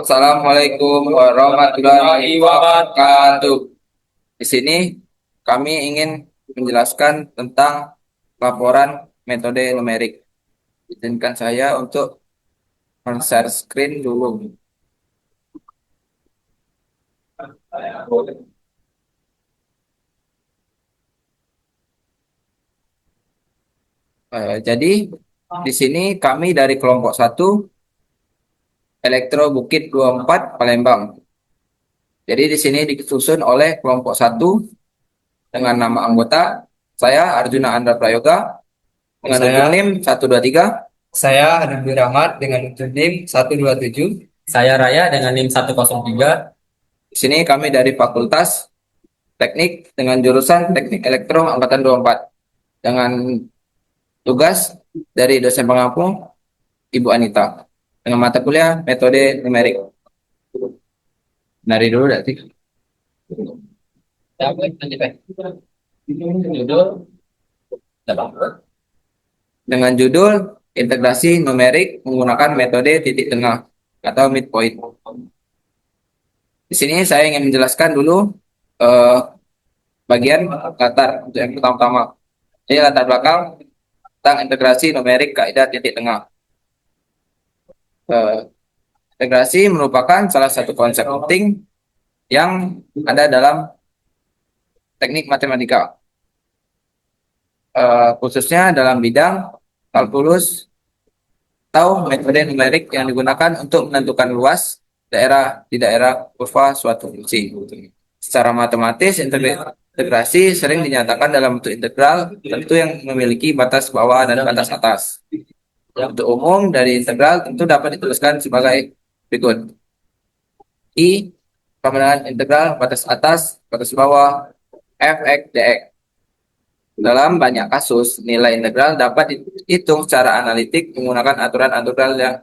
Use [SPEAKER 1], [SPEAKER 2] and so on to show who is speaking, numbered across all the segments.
[SPEAKER 1] Assalamualaikum warahmatullahi wabarakatuh. Di sini kami ingin menjelaskan tentang laporan metode numerik. Izinkan saya untuk men-share screen dulu. Jadi di sini kami dari kelompok 1 Elektro Bukit 24 Palembang. Jadi di sini disusun oleh kelompok 1 dengan nama anggota saya Arjuna Andra Prayoga dengan ujung NIM 123.
[SPEAKER 2] Saya Habibur Rahmat dengan ujung NIM 127.
[SPEAKER 3] Saya Raya dengan NIM 103.
[SPEAKER 1] Di sini kami dari Fakultas Teknik dengan jurusan Teknik Elektro Angkatan 24 dengan tugas dari dosen pengampu Ibu Anita dengan mata kuliah metode numerik. Dari dulu berarti. Dengan judul integrasi numerik menggunakan metode titik tengah atau midpoint. Di sini saya ingin menjelaskan dulu bagian latar untuk yang pertama-tama. Jadi latar belakang tentang integrasi numerik kaidah titik tengah. Integrasi merupakan salah satu konsep penting yang ada dalam teknik matematika, khususnya dalam bidang kalkulus atau metode numerik yang digunakan untuk menentukan luas daerah di daerah kurva suatu fungsi. Secara matematis, integrasi sering dinyatakan dalam bentuk integral tentu yang memiliki batas bawah dan batas atas. Untuk umum dari integral tentu dapat dituliskan sebagai berikut. I sama dengan integral batas atas, batas bawah, fx dx. Dalam banyak kasus, nilai integral dapat dihitung secara analitik menggunakan aturan-aturan yang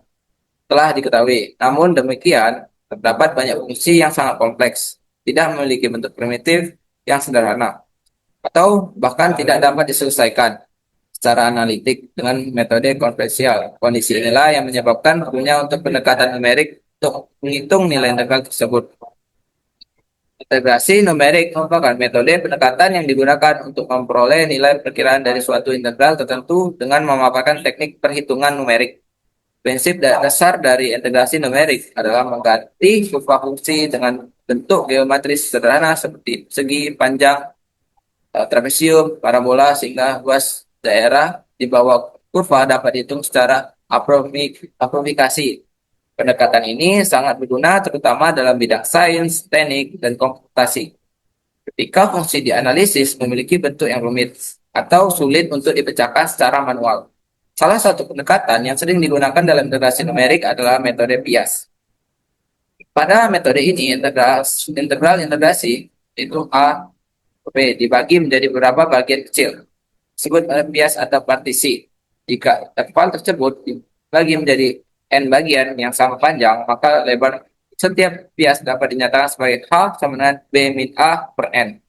[SPEAKER 1] telah diketahui. Namun demikian, terdapat banyak fungsi yang sangat kompleks, tidak memiliki bentuk primitif yang sederhana, atau bahkan tidak dapat diselesaikan secara analitik dengan metode konvensional. Kondisi inilah yang menyebabkan perlunya untuk pendekatan numerik untuk menghitung nilai integral tersebut. Integrasi numerik merupakan metode pendekatan yang digunakan untuk memperoleh nilai perkiraan dari suatu integral tertentu dengan memaparkan teknik perhitungan numerik. Prinsip dasar dari integrasi numerik adalah mengganti kurva fungsi dengan bentuk geometris sederhana seperti segi, panjang, trapesium, parabola sehingga luas daerah di bawah kurva dapat dihitung secara approximasi. Pendekatan ini sangat berguna terutama dalam bidang sains, teknik, dan komputasi. Ketika fungsi dianalisis memiliki bentuk yang rumit atau sulit untuk dipecahkan secara manual. Salah satu pendekatan yang sering digunakan dalam integrasi numerik adalah metode bias. Pada metode ini, integral integrasi itu A B dibagi menjadi beberapa bagian kecil. Disebut bias atau partisi. Jika interval tersebut dibagi menjadi n bagian yang sama panjang, maka lebar setiap bias dapat dinyatakan sebagai H sama dengan B min A per N.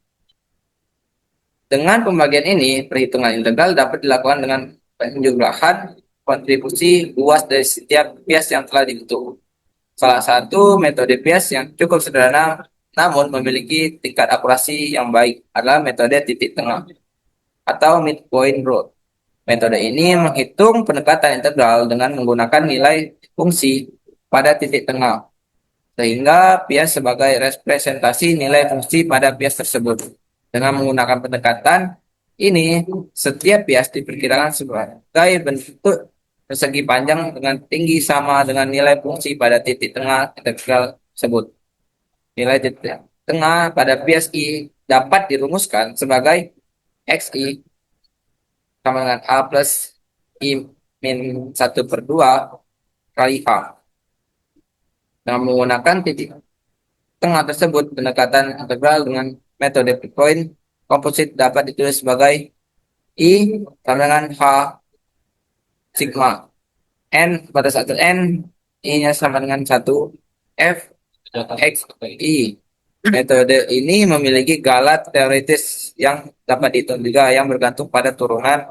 [SPEAKER 1] Dengan pembagian ini, perhitungan integral dapat dilakukan dengan penjumlahan kontribusi luas dari setiap bias yang telah dibentuk. Salah satu metode bias yang cukup sederhana namun memiliki tingkat akurasi yang baik adalah metode titik tengah atau midpoint rule. Metode ini menghitung pendekatan integral dengan menggunakan nilai fungsi pada titik tengah, sehingga bias sebagai representasi nilai fungsi pada bias tersebut. Dengan menggunakan pendekatan ini, setiap bias diperkirakan sebagai bentuk persegi panjang dengan tinggi sama dengan nilai fungsi pada titik tengah integral tersebut. Nilai titik tengah pada bias I dapat dirumuskan sebagai XI sama dengan A plus I min 1/2 kali A. Dengan menggunakan titik tengah tersebut, pendekatan integral dengan metode midpoint komposit dapat ditulis sebagai I sama dengan H sigma. N batas atas N, I-nya sama dengan 1, F, X, I. Metode ini memiliki galat teoritis yang dapat dihitung juga yang bergantung pada turunan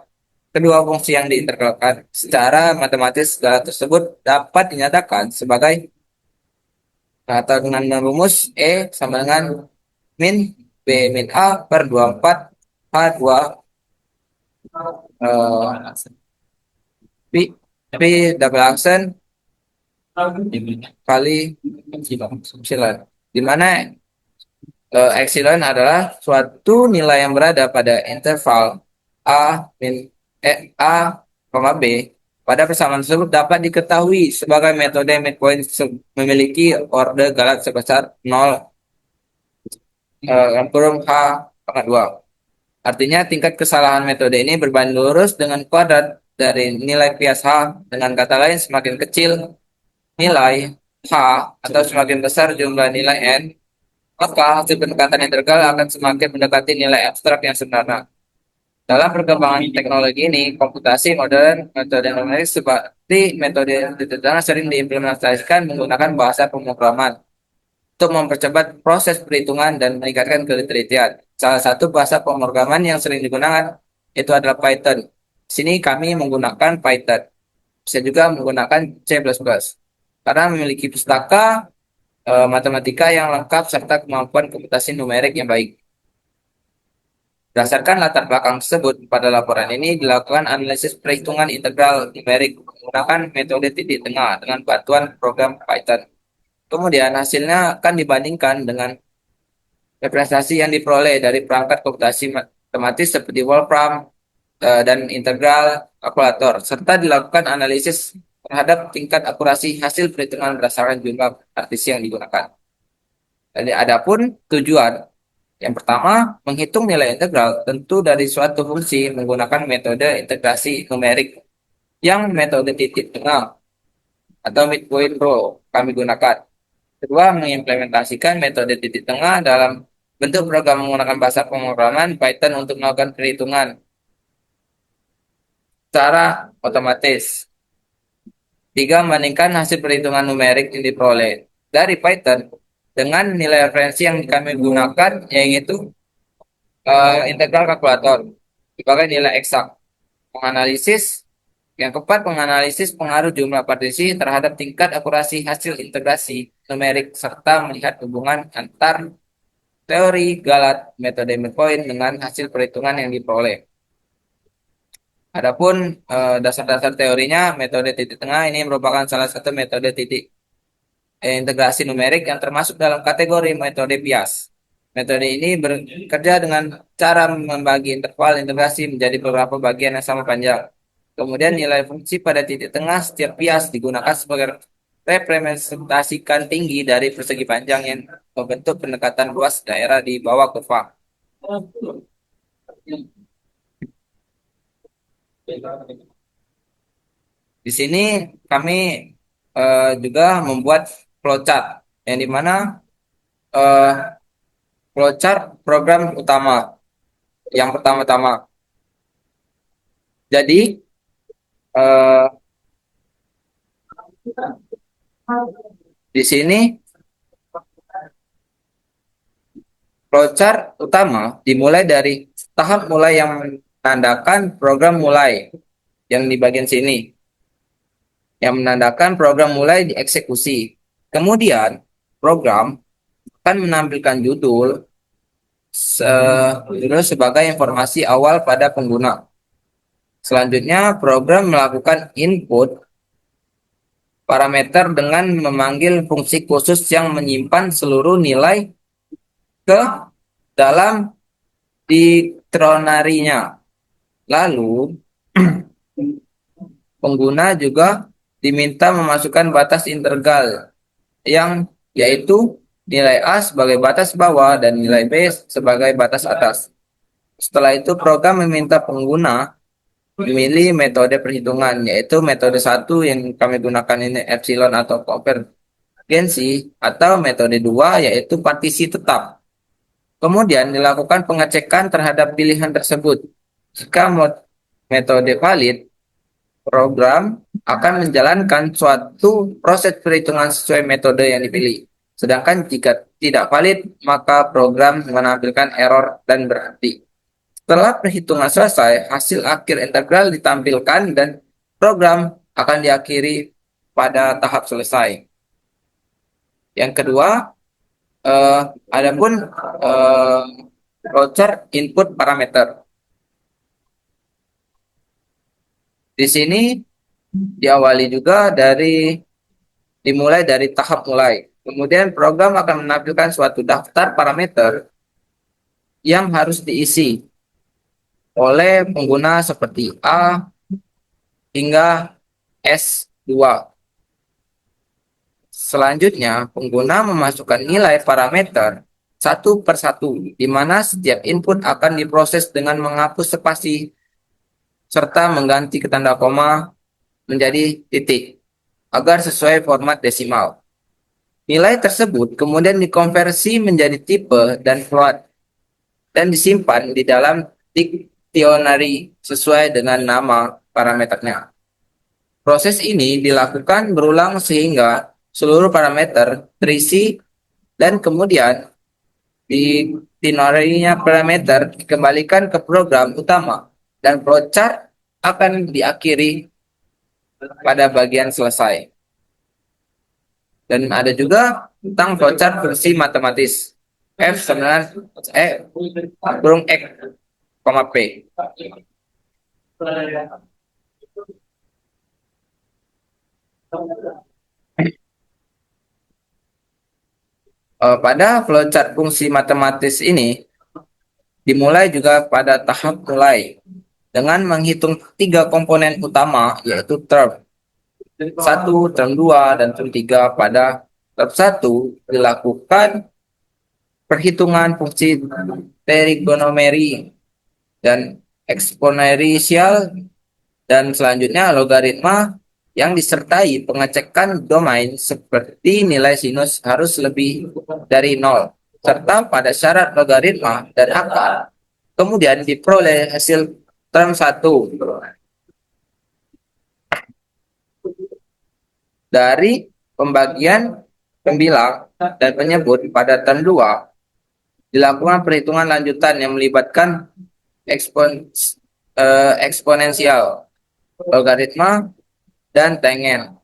[SPEAKER 1] kedua fungsi yang diintegralkan. Secara matematis, galat tersebut dapat dinyatakan sebagai Nah, atau dengan rumus E sama dengan min B min A per 24 H 2 P, P double aksen kali epsilon. Di mana epsilon adalah suatu nilai yang berada pada interval A, B. Pada persamaan tersebut dapat diketahui sebagai metode midpoint memiliki order galak sebesar 0 kurung H pangkat 2. Artinya tingkat kesalahan metode ini berbanding lurus dengan kuadrat dari nilai kias H. Dengan kata lain, semakin kecil nilai H atau semakin besar jumlah nilai N, maka hasil pendekatan integral akan semakin mendekati nilai abstrak yang sebenarnya. Dalam perkembangan teknologi ini, komputasi modern, metode numerik seperti metode determinan sering diimplementasikan menggunakan bahasa pemrograman untuk mempercepat proses perhitungan dan meningkatkan telitian. Salah satu bahasa pemrograman yang sering digunakan itu adalah Python. Di sini kami menggunakan Python. Bisa juga menggunakan C++ karena memiliki pustaka matematika yang lengkap serta kemampuan komputasi numerik yang baik. Berdasarkan latar belakang tersebut, pada laporan ini dilakukan analisis perhitungan integral numerik menggunakan metode titik tengah dengan bantuan program Python. Kemudian hasilnya akan dibandingkan dengan representasi yang diperoleh dari perangkat komputasi matematis seperti Wolfram dan integral kalkulator, serta dilakukan analisis terhadap tingkat akurasi hasil perhitungan berdasarkan jumlah partisi yang digunakan. Jadi adapun tujuan yang pertama, menghitung nilai integral tentu dari suatu fungsi menggunakan metode integrasi numerik yang metode titik tengah atau midpoint rule kami gunakan. Kedua, mengimplementasikan metode titik tengah dalam bentuk program menggunakan bahasa pemrograman Python untuk melakukan perhitungan secara otomatis. Tiga, membandingkan hasil perhitungan numerik yang diperoleh dari Python dengan nilai referensi yang kami gunakan, yaitu integral kalkulator sebagai nilai eksak. Menganalisis yang keempat, menganalisis pengaruh jumlah partisi terhadap tingkat akurasi hasil integrasi numerik serta melihat hubungan antar teori galat metode midpoint dengan hasil perhitungan yang diperoleh. Adapun dasar-dasar teorinya, metode titik tengah ini merupakan salah satu metode titik integrasi numerik yang termasuk dalam kategori metode bias. Metode ini bekerja dengan cara membagi interval integrasi menjadi beberapa bagian yang sama panjang. Kemudian nilai fungsi pada titik tengah setiap bias digunakan sebagai representasikan tinggi dari persegi panjang yang membentuk pendekatan luas daerah di bawah kurva. Di sini kami juga membuat flowchart yang dimana eh, flowchart program utama yang pertama-tama. Jadi eh, di sini flowchart utama dimulai dari tahap mulai yang menandakan program mulai yang di bagian sini yang menandakan program mulai dieksekusi. Kemudian program akan menampilkan judul sebagai informasi awal pada pengguna. Selanjutnya program melakukan input parameter dengan memanggil fungsi khusus yang menyimpan seluruh nilai ke dalam dictionary-nya. Lalu pengguna juga diminta memasukkan batas integral yang yaitu nilai A sebagai batas bawah dan nilai B sebagai batas atas. Setelah itu program meminta pengguna memilih metode perhitungan, yaitu metode 1 yang kami gunakan ini epsilon atau konvergensi, atau metode 2 yaitu partisi tetap. Kemudian dilakukan pengecekan terhadap pilihan tersebut. Jika metode valid, program akan menjalankan suatu proses perhitungan sesuai metode yang dipilih. Sedangkan jika tidak valid, maka program menampilkan error dan berhenti. Setelah perhitungan selesai, hasil akhir integral ditampilkan dan program akan diakhiri pada tahap selesai. Yang kedua, eh, adapun eh, flowchart input parameter. Di sini diawali juga dimulai dari tahap mulai. Kemudian program akan menampilkan suatu daftar parameter yang harus diisi oleh pengguna seperti A hingga S2. Selanjutnya, pengguna memasukkan nilai parameter satu per satu, di mana setiap input akan diproses dengan menghapus spasi serta mengganti ke tanda koma menjadi titik agar sesuai format desimal. Nilai tersebut kemudian dikonversi menjadi tipe dan float dan disimpan di dalam dictionary sesuai dengan nama parameternya. Proses ini dilakukan berulang sehingga seluruh parameter terisi dan kemudian di dictionary-nya parameter dikembalikan ke program utama dan flowchart akan diakhiri pada bagian selesai. Dan ada juga tentang flowchart fungsi matematis. F sebenarnya kurung X, P. Pada flowchart fungsi matematis ini dimulai juga pada tahap mulai dengan menghitung tiga komponen utama yaitu term 1, term 2, dan term 3. Pada term 1 dilakukan perhitungan fungsi trigonometri dan eksponensial dan selanjutnya logaritma yang disertai pengecekan domain seperti nilai sinus harus lebih dari 0 serta pada syarat logaritma dan akar. Kemudian diperoleh hasil term 1. Dari pembagian pembilang dan penyebut pada term 2 dilakukan perhitungan lanjutan yang melibatkan eksponensial, logaritma, dan tangen.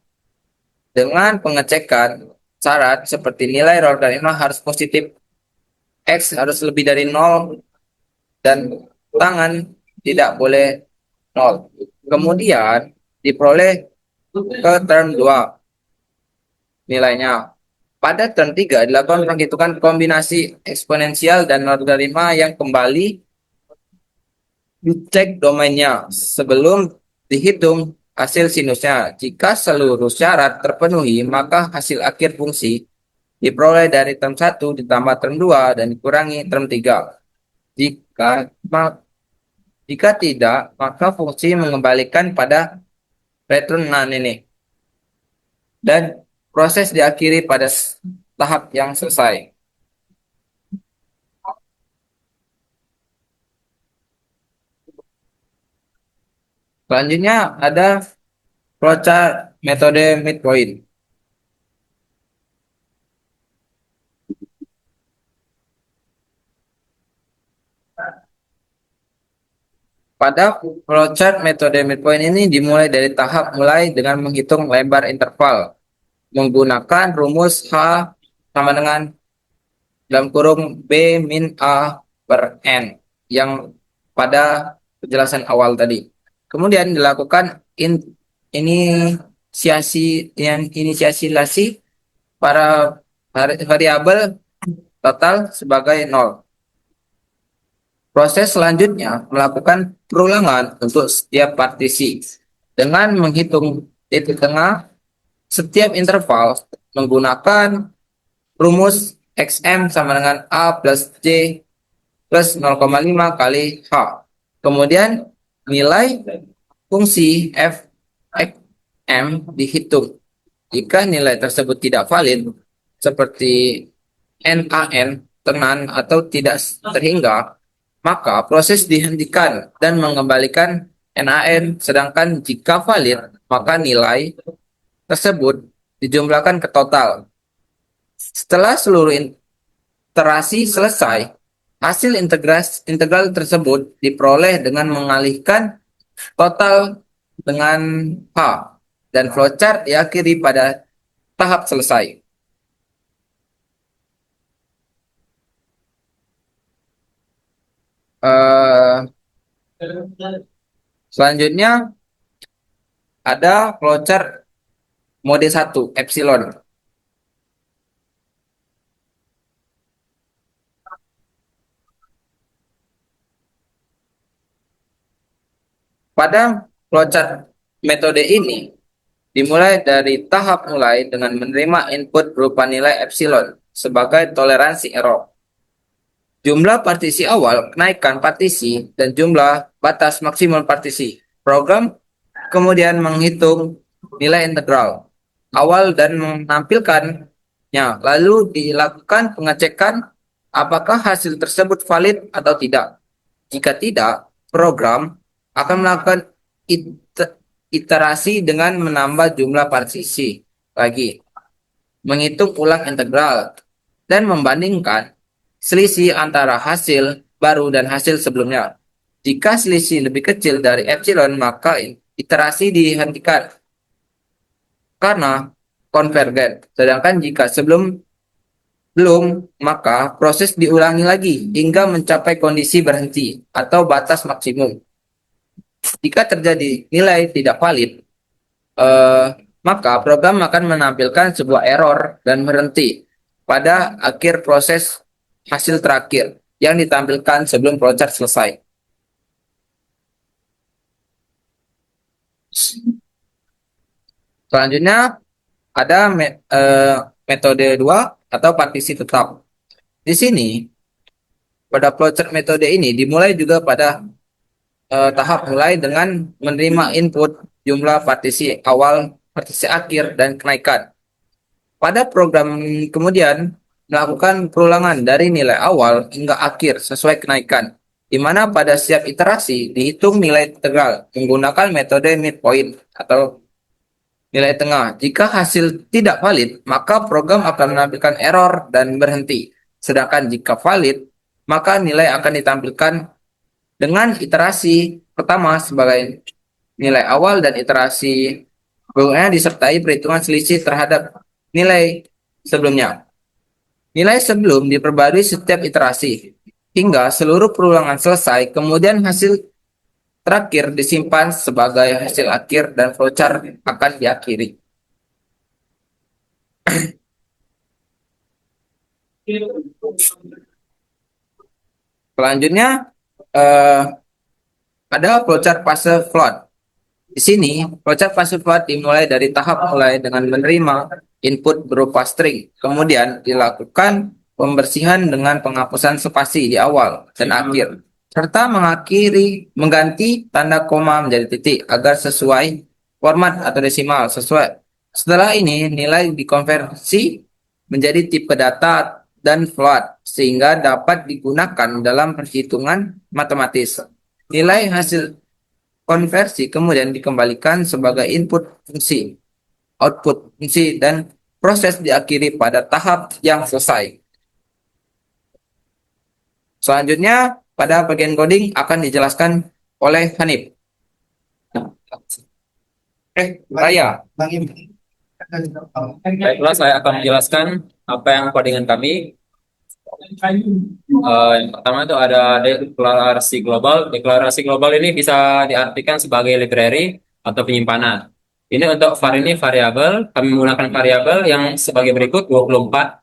[SPEAKER 1] Dengan pengecekan syarat seperti nilai logaritma harus positif, X harus lebih dari 0, dan tangan tidak boleh 0. Kemudian diperoleh ke term 2 nilainya. Pada term 3 dilakukan penghitungan kombinasi eksponensial dan logaritma yang kembali dicek domainnya sebelum dihitung hasil sinusnya. Jika seluruh syarat terpenuhi, maka hasil akhir fungsi diperoleh dari term 1 ditambah term 2 dan dikurangi term 3. Jika tidak, maka fungsi mengembalikan pada return none ini. Dan proses diakhiri pada tahap yang selesai. Selanjutnya ada flowchart metode midpoint. Pada flowchart metode midpoint ini dimulai dari tahap mulai dengan menghitung lebar interval menggunakan rumus H sama dengan dalam kurung B min A per N yang pada penjelasan awal tadi. Kemudian dilakukan inisiasi para variabel total sebagai 0. Proses selanjutnya melakukan perulangan untuk setiap partisi dengan menghitung titik tengah setiap interval menggunakan rumus XM sama dengan A plus J plus 0,5 kali H. Kemudian nilai fungsi f x m dihitung. Jika nilai tersebut tidak valid, seperti NaN, tenan, atau tidak terhingga, maka proses dihentikan dan mengembalikan NaN. Sedangkan jika valid, maka nilai tersebut dijumlahkan ke total. Setelah seluruh iterasi selesai, hasil integral tersebut diperoleh dengan mengalihkan total dengan H dan flowchart diakhiri pada tahap selesai. Eh, Selanjutnya ada flowchart mode satu epsilon. Pada flowchart metode ini dimulai dari tahap mulai dengan menerima input berupa nilai epsilon sebagai toleransi error. Jumlah partisi awal, kenaikan partisi, dan jumlah batas maksimal partisi. Program kemudian menghitung nilai integral awal dan menampilkannya. Lalu dilakukan pengecekan apakah hasil tersebut valid atau tidak. Jika tidak, program akan melakukan iterasi dengan menambah jumlah partisi lagi, menghitung ulang integral, dan membandingkan selisih antara hasil baru dan hasil sebelumnya. Jika selisih lebih kecil dari epsilon, maka iterasi dihentikan karena konvergen. Sedangkan jika belum, maka proses diulangi lagi hingga mencapai kondisi berhenti atau batas maksimum. Jika terjadi nilai tidak valid, eh, maka program akan menampilkan sebuah error dan berhenti pada akhir proses hasil terakhir yang ditampilkan sebelum flowchart selesai. Selanjutnya ada metode 2 atau partisi tetap. Di sini pada flowchart metode ini dimulai juga pada tahap mulai dengan menerima input jumlah partisi awal, partisi akhir, dan kenaikan. Pada program kemudian melakukan perulangan dari nilai awal hingga akhir sesuai kenaikan, di mana pada setiap iterasi dihitung nilai integral menggunakan metode midpoint atau nilai tengah. Jika hasil tidak valid, maka program akan menampilkan error dan berhenti. Sedangkan jika valid, maka nilai akan ditampilkan dengan iterasi pertama sebagai nilai awal dan iterasi berikutnya disertai perhitungan selisih terhadap nilai sebelumnya. Nilai sebelum diperbarui setiap iterasi hingga seluruh perulangan selesai, kemudian hasil terakhir disimpan sebagai hasil akhir dan flowchart akan diakhiri. Selanjutnya eh, ada flowchart fase float. Di sini, flowchart fase float dimulai dari tahap mulai dengan menerima input berupa string, kemudian dilakukan pembersihan dengan penghapusan spasi di awal dan akhir, serta mengganti tanda koma menjadi titik agar sesuai format atau desimal sesuai. Setelah ini, nilai dikonversi menjadi tipe data dan float sehingga dapat digunakan dalam perhitungan matematis. Nilai hasil konversi kemudian dikembalikan sebagai input fungsi, output fungsi, dan proses diakhiri pada tahap yang selesai. Selanjutnya, pada bagian coding akan dijelaskan oleh Hanif. Raya.
[SPEAKER 3] Baiklah, saya akan menjelaskan apa yang codingan kami. Yang pertama itu ada deklarasi global. Deklarasi global ini bisa diartikan sebagai library atau penyimpanan. Ini untuk var ini variabel. Kami menggunakan variabel yang sebagai berikut 24.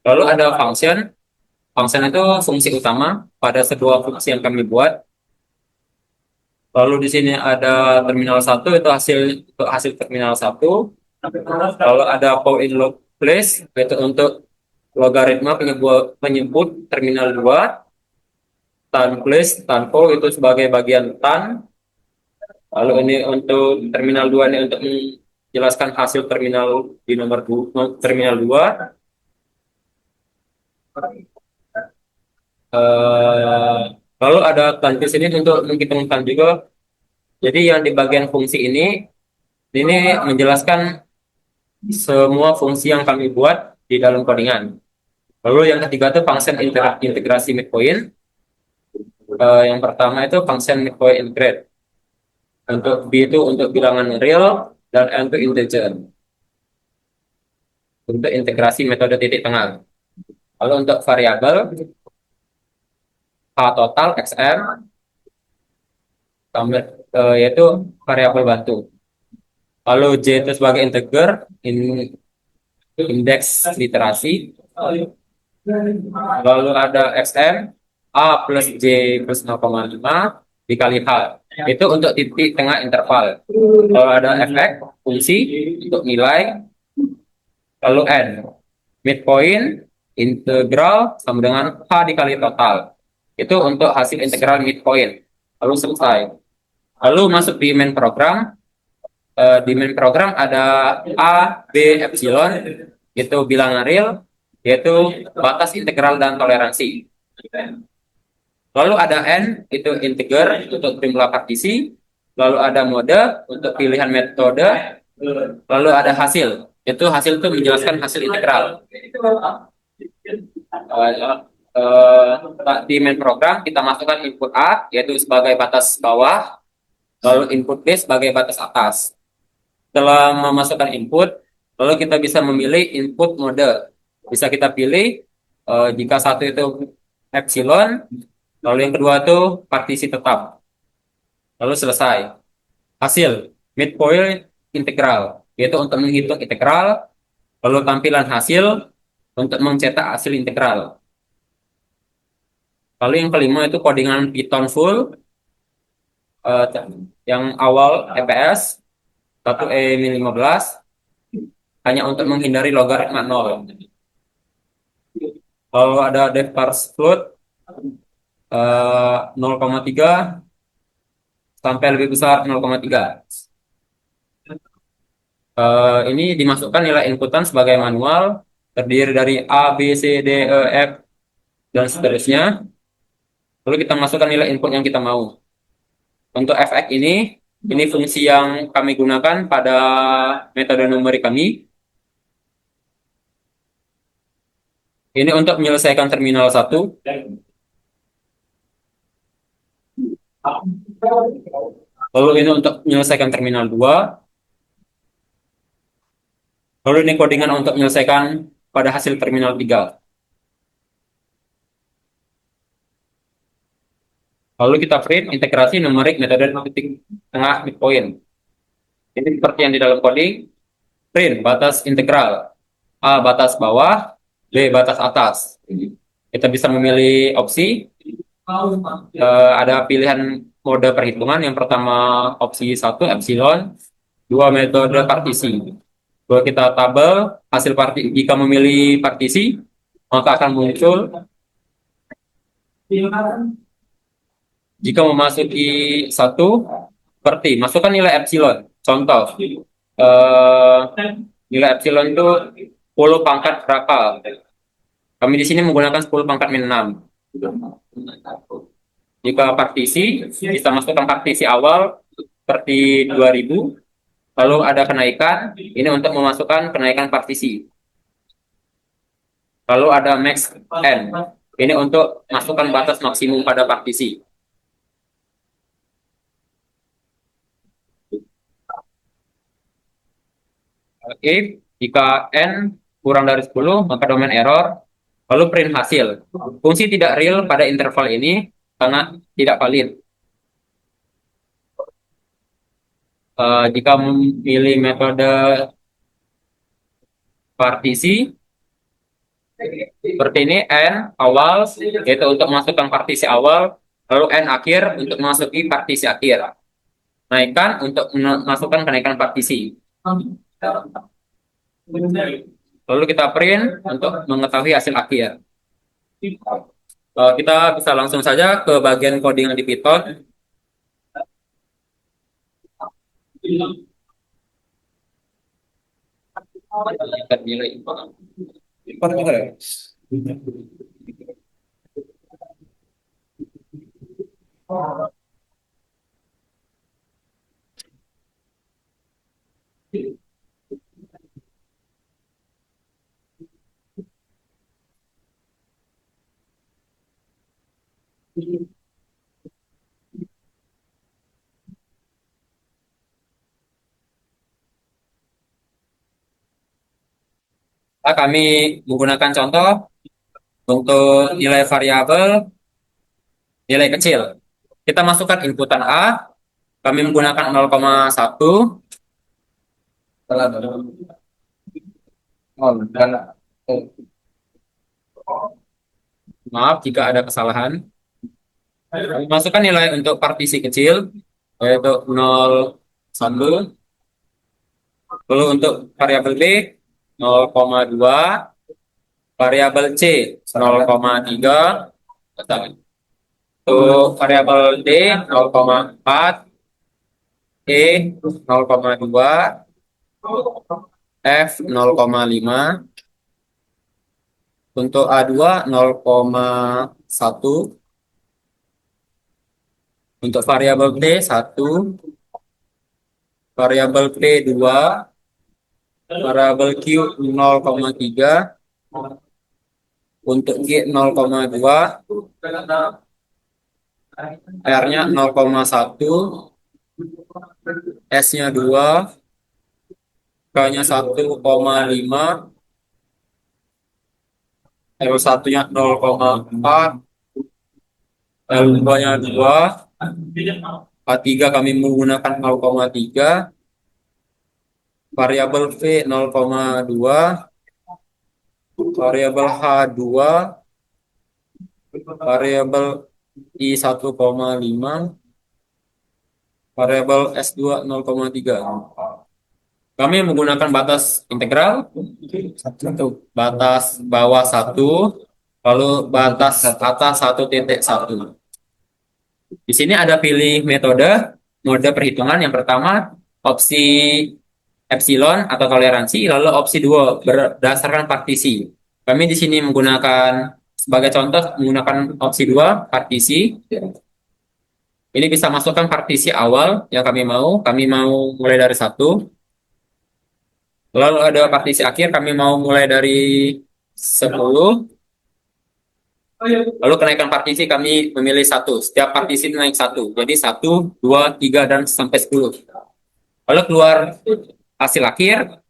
[SPEAKER 3] Lalu ada function. Function itu fungsi utama pada sebuah fungsi yang kami buat. Lalu di sini ada terminal 1 itu hasil terminal 1. Lalu ada pow in log place itu untuk logaritma penyebut terminal 2. Tan place, tan pow itu sebagai bagian tan. Lalu ini untuk terminal 2 ini untuk menjelaskan hasil terminal di nomor terminal 2. Lalu ada tan di sini untuk menghitungkan juga. Jadi yang di bagian fungsi ini menjelaskan semua fungsi yang kami buat di dalam codingan. Lalu yang ketiga itu function integrasi midpoint. Yang pertama itu function midpoint integrate. Untuk B itu untuk bilangan real dan N itu integer. Untuk integrasi metode titik tengah. Lalu untuk variabel H total XM tambah yaitu variabel bantu. Lalu J itu sebagai integer, indeks literasi. Lalu ada XM A plus J plus 0,5 dikali H. Itu untuk titik tengah interval. Kalau ada efek fungsi untuk nilai, lalu N. Midpoint integral sama dengan H dikali total. Itu untuk hasil integral midpoint. Lalu selesai. Lalu masuk di main program. Di main program ada A, B, epsilon, itu bilangan real, yaitu batas integral dan toleransi. Lalu ada N, itu integer untuk jumlah partisi. Lalu ada mode untuk pilihan metode. Lalu ada hasil, itu hasil itu menjelaskan hasil integral. Di main program kita masukkan input A, yaitu sebagai batas bawah, lalu input B sebagai batas atas. Setelah memasukkan input, lalu kita bisa memilih input mode. Bisa kita pilih jika satu itu epsilon, lalu yang kedua itu partisi tetap. Lalu selesai. Hasil midpoint integral, yaitu untuk menghitung integral, lalu tampilan hasil untuk mencetak hasil integral. Lalu yang kelima itu codingan Python full, yang awal EPS 1E-15 hanya untuk menghindari logaritma 0. Lalu ada def parse float 0,3 sampai lebih besar 0,3. Ini dimasukkan nilai inputan sebagai manual, terdiri dari A, B, C, D, E, F, dan seterusnya. Lalu kita masukkan nilai input yang kita mau. Untuk fx ini fungsi yang kami gunakan pada metode numerik kami. Ini untuk menyelesaikan terminal 1. Lalu ini untuk menyelesaikan terminal 2. Lalu ini codingan untuk menyelesaikan pada hasil terminal 3. Lalu kita print integrasi numerik metode titik tengah midpoint. Ini seperti yang di dalam coding. Print batas integral. A batas bawah, B batas atas. Kita bisa memilih opsi. Ada pilihan mode perhitungan. Yang pertama opsi 1 epsilon, 2 metode partisi. Kalau kita tabel hasil partisi, jika memilih partisi, maka akan muncul jika memasuki 1 seperti masukkan nilai epsilon. Contoh, nilai epsilon itu 10 pangkat berapa? Kami di sini menggunakan 10 pangkat min 6. Jika partisi, kita masukkan partisi awal seperti 2000. Lalu ada kenaikan, ini untuk memasukkan kenaikan partisi. Lalu ada max n, ini untuk masukkan batas maksimum pada partisi. If jika n kurang dari 10, maka domain error, lalu print hasil. Fungsi tidak real pada interval ini karena tidak valid. Jika memilih metode partisi seperti ini, n awal yaitu untuk masukkan partisi awal, lalu n akhir untuk memasuki partisi akhir. Naikkan untuk masukkan kenaikan partisi. Lalu kita print untuk mengetahui hasil akhir. Kita bisa langsung saja ke bagian coding di Python. Kita nilai import juga ya. Kami menggunakan contoh untuk nilai variabel nilai kecil. Kita masukkan inputan A, kami menggunakan 0,1.
[SPEAKER 1] Salah dong. Oh, bukan. Oh,
[SPEAKER 3] Maaf jika ada kesalahan. Kami masukkan nilai untuk partisi kecil, yaitu 0,1. Lalu untuk variabel B 0,2, variabel C 0,3, untuk variabel D 0,4, E 0,2, F 0,5, untuk A2 0,1, untuk variabel T 1, variabel P 2, variabel Q 0,3, untuk G 0,2, R-nya 0,1, S-nya 2, K-nya 1,5, L1-nya 0,4, L2-nya 2, A3 kami menggunakan 0,3, variabel V 0,2, variabel H2, variabel I 1,5, variabel S2 0,3. Kami menggunakan batas integral, batas bawah 1, lalu batas atas 1,1. Di sini ada pilih mode perhitungan. Yang pertama, opsi epsilon atau toleransi, lalu opsi 2 berdasarkan partisi. Kami di sini menggunakan, sebagai contoh, menggunakan opsi 2 partisi. Ini bisa masukkan partisi awal yang kami mau. Kami mau mulai dari 1. Lalu ada partisi akhir, kami mau mulai dari 10. Lalu kenaikan partisi kami memilih 1. Setiap partisi naik 1. Jadi 1, 2, 3, dan sampai 10. Lalu keluar hasil akhir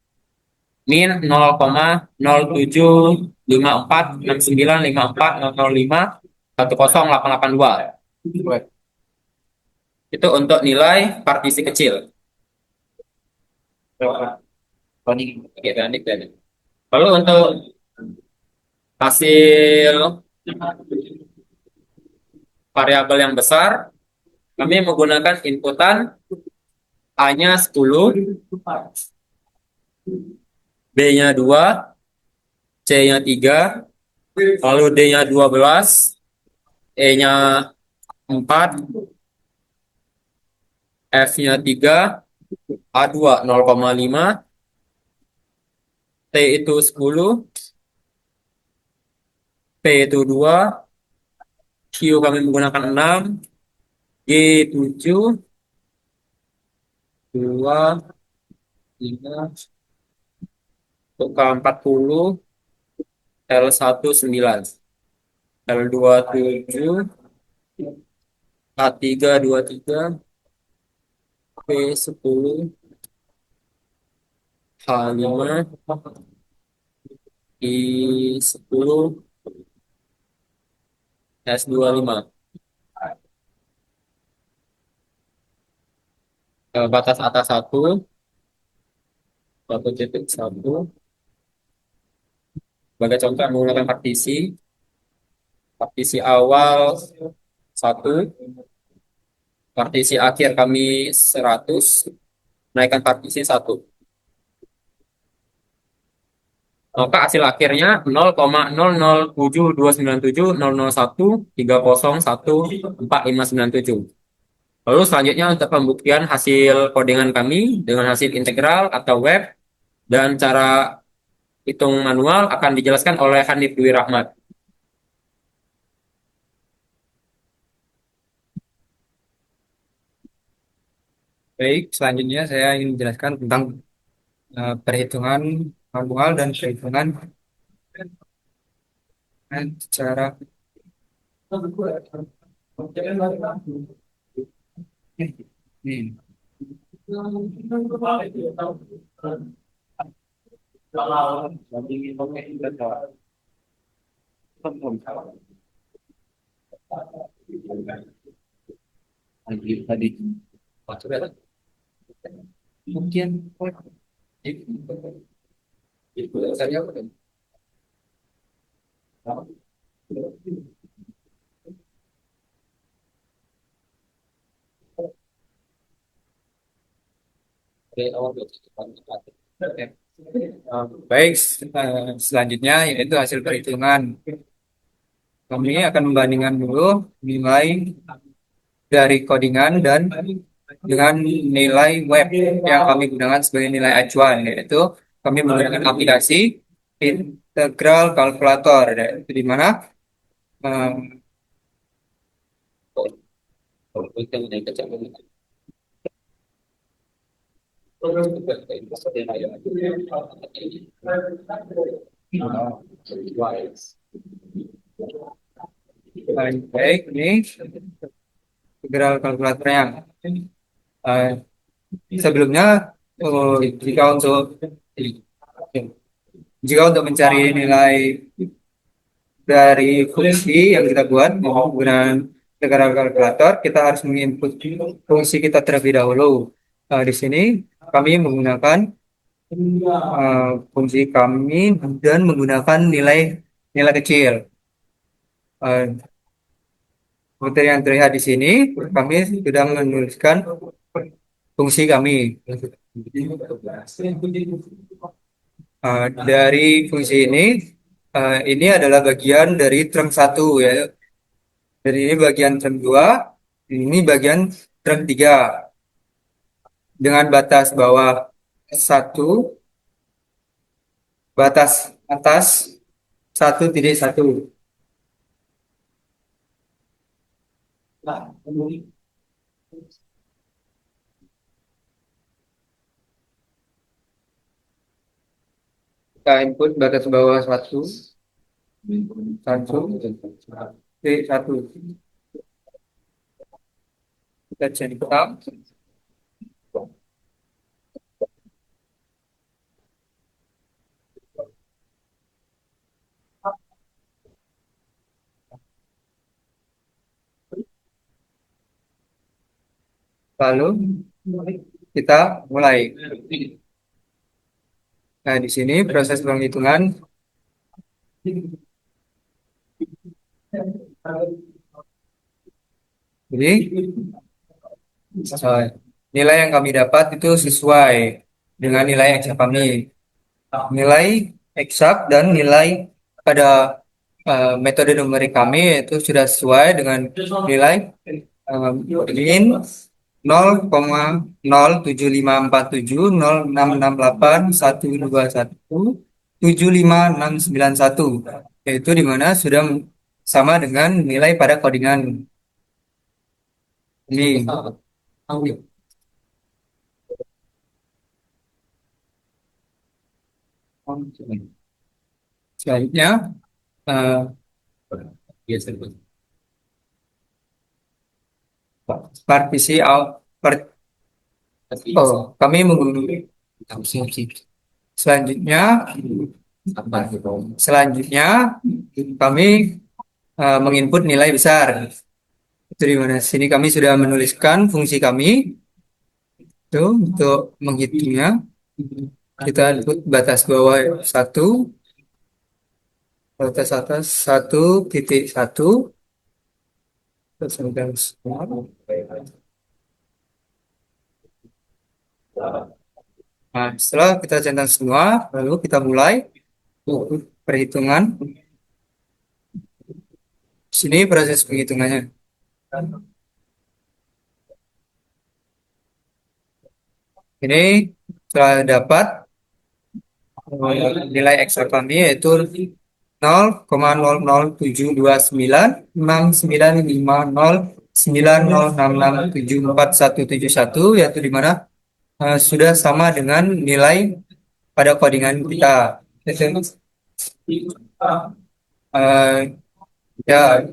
[SPEAKER 3] min 0,02754695400510882. Itu untuk nilai partisi kecil. Oke, Danik. Lalu untuk hasil variabel yang besar, kami menggunakan inputan A-nya 10, B-nya 2, C-nya 3, lalu D-nya 12, E-nya 4, F-nya 3, A2 0,5, T itu 10, P itu 2, Q kami menggunakan 6, G 7, 2, 5, untuk K 40, L1 9, L2 7, A3 23, P 10, H5, I 10, S25. Batas atas 1,1. Sebagai contoh menggunakan partisi awal 1, partisi akhir kami 100, naikkan partisi 1. Maka hasil akhirnya 0,002970013014597. Lalu selanjutnya untuk pembuktian hasil codingan kami dengan hasil integral atau web dan cara hitung manual akan dijelaskan oleh Hanif Dwi Rahmat.
[SPEAKER 2] Baik, selanjutnya saya ingin menjelaskan tentang perhitungan manual dan perhitungan secara ini.
[SPEAKER 1] Tadi mungkin saya baik, selanjutnya yaitu hasil perhitungan. Kami akan membandingkan dulu nilai dari codingan dan dengan nilai web yang kami gunakan sebagai nilai acuan, yaitu kami menggunakan aplikasi integral kalkulator, yaitu di mana eh, baik ini integral kalkulatornya. Eh, Sebelumnya, jika untuk mencari nilai dari fungsi yang kita buat menggunakan integral kalkulator, kita harus menginput fungsi kita terlebih dahulu. Di sini kami menggunakan fungsi kami dan menggunakan nilai nilai kecil. Eh, Seperti yang terlihat di sini, kami sudah menuliskan fungsi kami. Dari fungsi ini adalah bagian dari term satu ya. Dari ini bagian term 2, ini bagian term 3 dengan batas bawah 1, batas atas 1,1. Kita input batas bawah 1, 1, 1. Kita centang. Lalu kita mulai. Nah, di sini proses penghitungan. Jadi, nilai yang kami dapat itu sesuai dengan nilai eksak kami. Nilai eksak dan nilai pada metode numerik kami itu sudah sesuai dengan nilai min 0,07547066812175691, yaitu di mana sudah sama dengan nilai pada codingan ini. Selanjutnya, eh, partisi kami menggunakan selanjutnya selanjutnya kami menginput nilai besar. Itu di mana sini kami sudah menuliskan fungsi kami itu untuk menghitungnya. Kita input batas bawah 1, batas atas 1,1, terus sampai semua. Nah, setelah kita centang semua, lalu kita mulai perhitungan. Sini proses penghitungannya. Ini telah dapat nilai eksak kami yaitu 0,0079595090667471, yaitu di mana sudah sama dengan nilai pada codingan kita. Eh, ya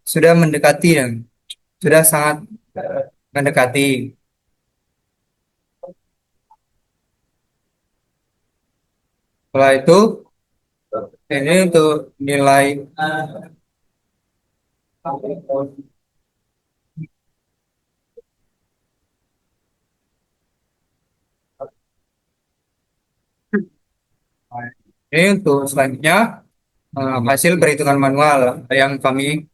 [SPEAKER 1] sudah mendekati dan sudah sangat mendekati. Setelah itu ini untuk nilai
[SPEAKER 2] Ini untuk selanjutnya hasil perhitungan manual yang kami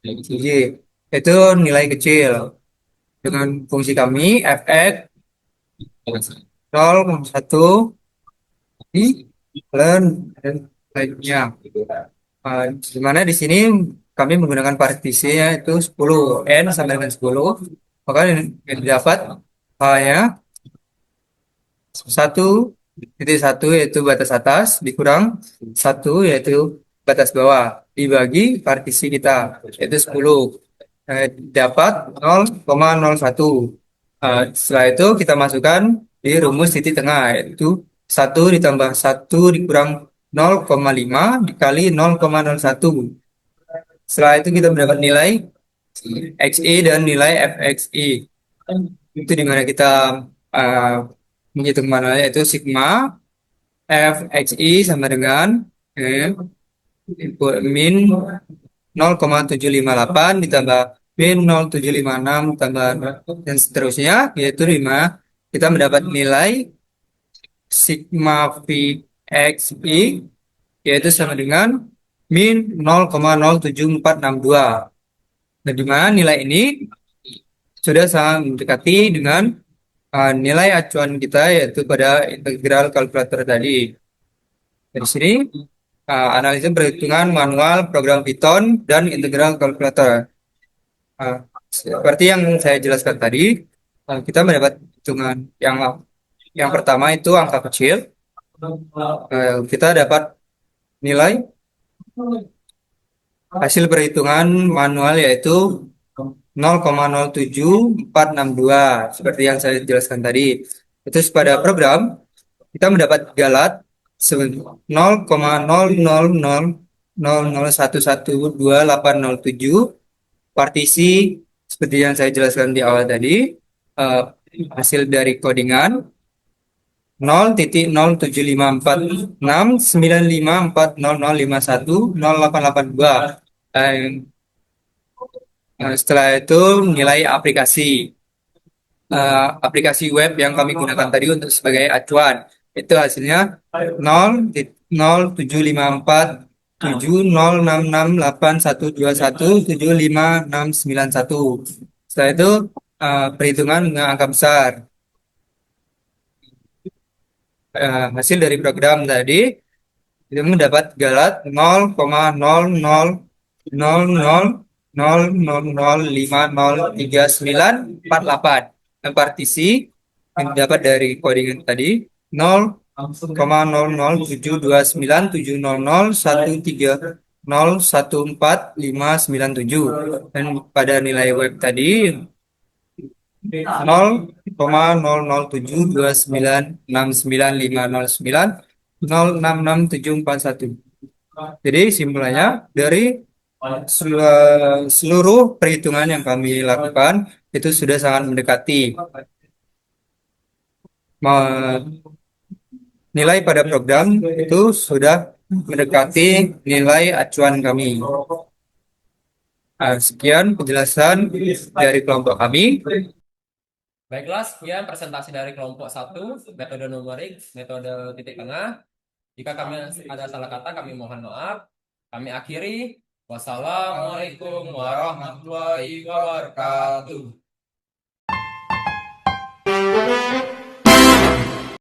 [SPEAKER 2] uji itu nilai kecil dengan fungsi kami fx 0,1 di dan lainnya. Di mana di sini kami menggunakan partisinya itu 10 n sampai dengan 10, maka yang didapat hanya 1,1 yaitu batas atas dikurang 1 yaitu batas bawah dibagi partisi kita yaitu 10, dapat 0,01. Setelah itu kita masukkan di rumus titik tengah yaitu 1 ditambah 1 dikurang 0,5 dikali 0,01. Setelah itu kita mendapat nilai XI dan nilai FXI. Itu dimana kita uh, menghitung manualnya yaitu sigma FXI sama dengan min 0,758 ditambah min 0,756 tambah dan seterusnya yaitu 5. Kita mendapat nilai sigma VXI yaitu sama dengan min 0,07462. Nah, di mana nilai ini sudah sangat mendekati dengan nilai acuan kita yaitu pada integral kalkulator tadi. Dari sini analisis perhitungan manual program Python dan integral kalkulator. Uh, Seperti yang saya jelaskan tadi, kita mendapat hitungan yang pertama itu angka kecil. Kita dapat nilai hasil perhitungan manual yaitu 0,07462 seperti yang saya jelaskan tadi. Terus pada program kita mendapat galat 0,0000111287 partisi seperti yang saya jelaskan di awal tadi, eh, hasil dari codingan 0,07546954005108882. Setelah itu nilai aplikasi web yang kami gunakan tadi untuk sebagai acuan itu hasilnya 0,07547066871217561. Setelah itu perhitungan dengan angka besar. Hasil dari program tadi itu mendapat galat 0,000000503948 dan partisi yang didapat dari codingan tadi 0,0007297001301459 dan pada nilai web tadi 0,002729695090966741. Jadi simpulannya dari seluruh perhitungan yang kami lakukan itu sudah sangat mendekati nilai pada program itu sudah mendekati nilai acuan kami. Sekian penjelasan dari kelompok kami.
[SPEAKER 3] Baiklah, sekian presentasi dari kelompok 1, metode numerik, metode titik tengah. Jika kami ada salah kata, kami mohon maaf. Kami akhiri. Wassalamualaikum warahmatullahi wabarakatuh.